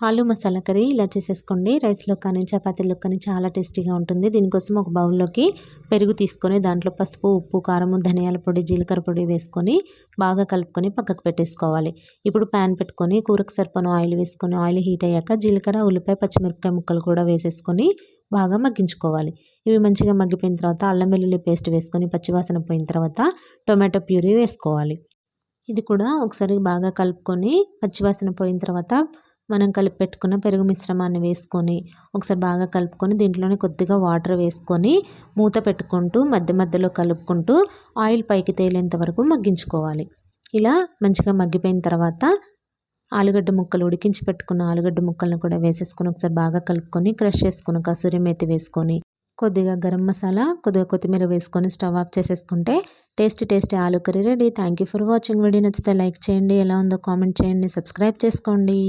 ఆలు మసాలా కర్రీ ఇలా చేసేసుకోండి. రైస్‌లో కానీ, చపాతీలో కానీ చాలా టేస్టీగా ఉంటుంది. దీనికోసం ఒక బౌల్‌లోకి పెరుగు తీసుకొని దాంట్లో పసుపు, ఉప్పు, కారము, ధనియాల పొడి, జీలకర్ర పొడి వేసుకొని బాగా కలుపుకొని పక్కకు పెట్టేసుకోవాలి. ఇప్పుడు ప్యాన్ పెట్టుకొని కూరకు సరిపడా ఆయిల్ వేసుకొని ఆయిల్ హీట్ అయ్యాక జీలకర్ర, ఉల్లిపాయ, పచ్చిమిరపకాయ ముక్కలు కూడా వేసేసుకొని బాగా మగ్గించుకోవాలి. ఇవి మంచిగా మగ్గిపోయిన తర్వాత అల్లం వెల్లుల్లి పేస్ట్ వేసుకొని పచ్చివాసన పోయిన తర్వాత టొమాటో ప్యూరీ వేసుకోవాలి. ఇది కూడా ఒకసారి బాగా కలుపుకొని పచ్చివాసన పోయిన తర్వాత మనం కలిపి పెట్టుకున్న పెరుగు మిశ్రమాన్ని వేసుకొని ఒకసారి బాగా కలుపుకొని దీంట్లోనే కొద్దిగా వాటర్ వేసుకొని మూత పెట్టుకుంటూ మధ్య మధ్యలో కలుపుకుంటూ ఆయిల్ పైకి తేలేంత వరకు మగ్గించుకోవాలి. ఇలా మంచిగా మగ్గిపోయిన తర్వాత ఆలుగడ్డ ముక్కలు ఉడికించి పెట్టుకున్న ఆలుగడ్డ ముక్కలను కూడా వేసేసుకొని ఒకసారి బాగా కలుపుకొని క్రష్ చేసుకున్న కసూరి మేతి వేసుకొని కొద్దిగా గరం మసాలా, కొద్దిగా కొత్తిమీర వేసుకొని స్టవ్ ఆఫ్ చేసేసుకుంటే టేస్టీ ఆలు curry ready. Thank you for watching. Video నచ్చితే లైక్ చేయండి. ఎలా ఉందో కామెంట్ చేయండి. సబ్స్క్రైబ్ చేసుకోండి.